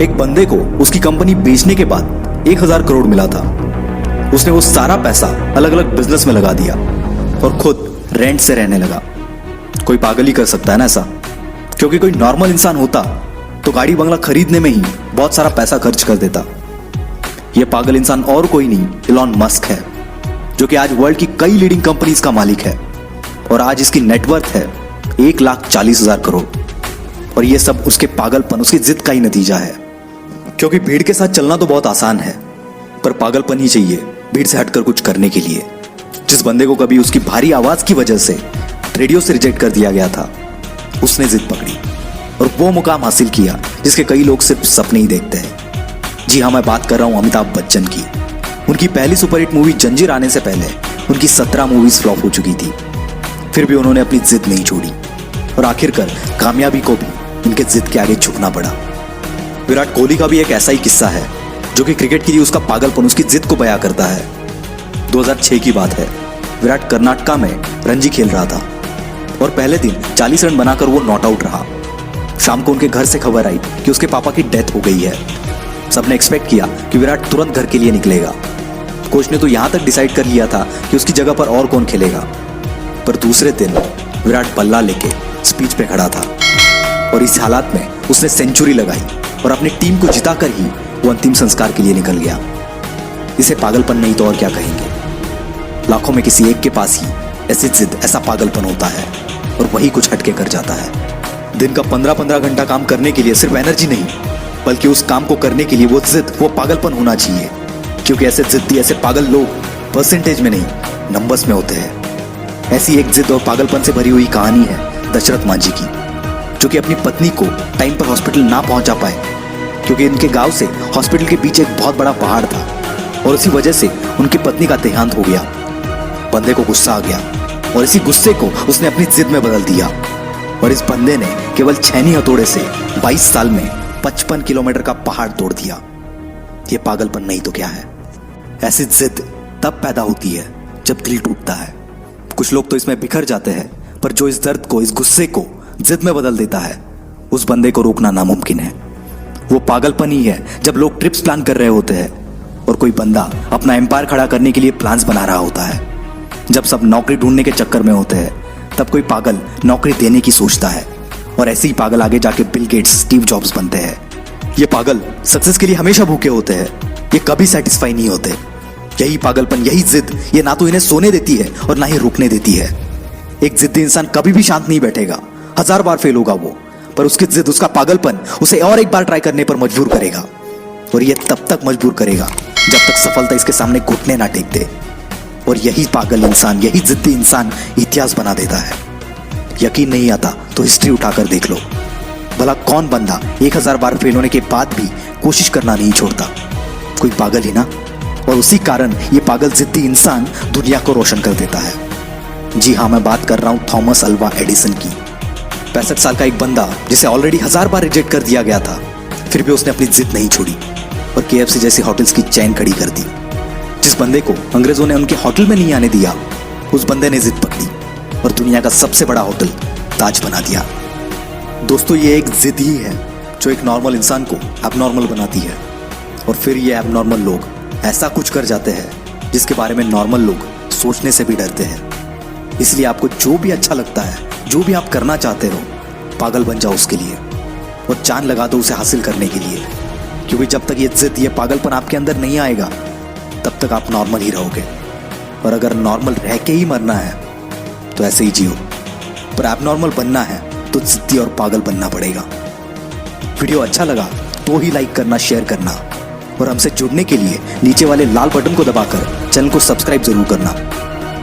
एक बंदे को उसकी कंपनी बेचने के बाद 1000 करोड़ मिला था। उसने वो सारा पैसा अलग अलग बिजनेस में लगा दिया और खुद रेंट से रहने लगा। कोई पागल ही कर सकता है ना ऐसा, क्योंकि कोई नॉर्मल इंसान होता तो गाड़ी बंगला खरीदने में ही बहुत सारा पैसा खर्च कर देता। यह पागल इंसान और कोई नहीं, इलॉन मस्क है, जो कि आज वर्ल्ड की कई लीडिंग कंपनीज का मालिक है और आज इसकी नेटवर्थ है 1,40,000 करोड़। और यह सब उसके पागलपन, उसकी जिद का ही नतीजा है। क्योंकि भीड़ के साथ चलना तो बहुत आसान है, पर पागलपन ही चाहिए भीड़ से हटकर कुछ करने के लिए। जिस बंदे को कभी उसकी भारी आवाज की वजह से रेडियो से रिजेक्ट कर दिया गया था, उसने जिद पकड़ी और वो मुकाम हासिल किया जिसके कई लोग सिर्फ सपने ही देखते हैं। जी हाँ, मैं बात कर रहा हूं अमिताभ बच्चन की। उनकी पहली सुपरहिट मूवी जंजीर आने से पहले उनकी 17 मूवीज फ्लॉप हो चुकी थी। फिर भी उन्होंने अपनी जिद नहीं छोड़ी और आखिरकार कामयाबी को भी उनके जिद के आगे झुकना पड़ा। विराट कोहली का भी एक ऐसा ही किस्सा है, जो कि क्रिकेट के लिए उसका पागलपन, उसकी जिद को बयां करता है। 2006 की बात है। विराट कर्नाटका में रणजी खेल रहा था और पहले दिन 40 रन बनाकर वो नॉट आउट रहा। शाम को उनके घर से खबर आई कि उसके पापा की डेथ हो गई है। सबने एक्सपेक्ट किया कि विराट तुरंत घर के लिए निकलेगा। कोच ने तो यहां तक डिसाइड कर लिया था कि उसकी जगह पर और कौन खेलेगा। पर दूसरे दिन विराट बल्ला लेके स्पीच पे खड़ा था और इस हालात में उसने सेंचुरी लगाई और अपनी टीम को जिताकर ही वो अंतिम संस्कार के लिए निकल गया। इसे पागलपन नहीं तो और क्या कहेंगे। लाखों में किसी एक के पास ही ऐसी जिद, ऐसा पागलपन होता है और वही कुछ हटके कर जाता है। दिन का 15-15 घंटा काम करने के लिए सिर्फ एनर्जी नहीं, बल्कि उस काम को करने के लिए वो जिद, वो पागलपन होना चाहिए। क्योंकि ऐसे जिद्दी, ऐसे पागल लोग परसेंटेज में नहीं, नंबर्स में होते हैं। ऐसी एक जिद और पागलपन से भरी हुई कहानी है दशरथ मांझी की, जो कि अपनी पत्नी को टाइम पर हॉस्पिटल ना पहुंचा पाए, क्योंकि इनके गांव से हॉस्पिटल के पीछे एक बहुत बड़ा पहाड़ था और इसी वजह से उनकी पत्नी का देहांत हो गया। बंदे को गुस्सा आ गया और इसी गुस्से को उसने अपनी जिद में बदल दिया और इस बंदे ने केवल छेनी हथौड़े से 22 साल में 55 किलोमीटर का पहाड़ तोड़ दिया। यह पागलपन नहीं तो क्या है। ऐसी जिद तब पैदा होती है जब दिल टूटता है। कुछ लोग तो इसमें बिखर जाते हैं, पर जो इस दर्द को, इस गुस्से को जिद में बदल देता है, उस बंदे को रोकना नामुमकिन है। वो पागलपन ही है जब लोग ट्रिप्स प्लान कर रहे होते हैं और कोई बंदा अपना एम्पायर खड़ा करने के लिए प्लान्स बना रहा होता है। जब सब नौकरी ढूंढने के चक्कर में होते हैं, तब कोई पागल नौकरी देने की सोचता है और ऐसे ही पागल आगे जाके बिल गेट्स, स्टीव जॉब्स बनते हैं। ये पागल सक्सेस के लिए हमेशा भूखे होते हैं, ये कभी सेटिस्फाई नहीं होते। यही पागलपन, यही जिद, ये ना तो इन्हें सोने देती है और ना ही रुकने देती है। एक जिद्दी इंसान कभी भी शांत नहीं बैठेगा, 1000 बार फेल होगा वो, पर उसकी जिद, उसका पागलपन उसे और एक बार ट्राई करने पर मजबूर करेगा। और ये तब तक मजबूर करेगा जब तक सफलता इसके सामने घुटने ना टेक दे। और यही पागल इंसान, यही जिद्दी इंसान इतिहास बना देता है। यकीन नहीं आता तो हिस्ट्री उठाकर देख लो। भला कौन बंदा 1000 बार फेल होने के बाद भी कोशिश करना नहीं छोड़ता? कोई पागल ही ना। और उसी कारण ये पागल जिद्दी इंसान दुनिया को रोशन कर देता है। जी हाँ, मैं बात कर रहा हूं थॉमस अल्वा एडिसन की। 65 साल का एक बंदा जिसे ऑलरेडी 1000 बार रिजेक्ट कर दिया गया था, फिर भी उसने अपनी जिद नहीं छोड़ी और KFC जैसी होटल्स की चेन खड़ी कर दी। जिस बंदे को अंग्रेजों ने उनके होटल में नहीं आने दिया, उस बंदे ने जिद पकड़ी और दुनिया का सबसे बड़ा होटल ताज बना दिया। दोस्तों, ये एक जिद ही है जो एक नॉर्मल इंसान को एबनॉर्मल बनाती है और फिर ये एबनॉर्मल लोग ऐसा कुछ कर जाते हैं जिसके बारे में नॉर्मल लोग सोचने से भी डरते हैं। इसलिए आपको जो भी अच्छा लगता है, जो भी आप करना चाहते हो, पागल बन जाओ उसके लिए और जान लगा दो उसे हासिल करने के लिए। क्योंकि जब तक ये जिद, ये पागलपन आपके अंदर नहीं आएगा, तब तक आप नॉर्मल ही रहोगे। और अगर नॉर्मल रह के ही मरना है तो ऐसे ही जियो, पर एबनॉर्मल बनना है तो जिद्दी और पागल बनना पड़ेगा। वीडियो अच्छा लगा तो ही लाइक करना, शेयर करना और हमसे जुड़ने के लिए नीचे वाले लाल बटन को दबाकर चैनल को सब्सक्राइब जरूर करना।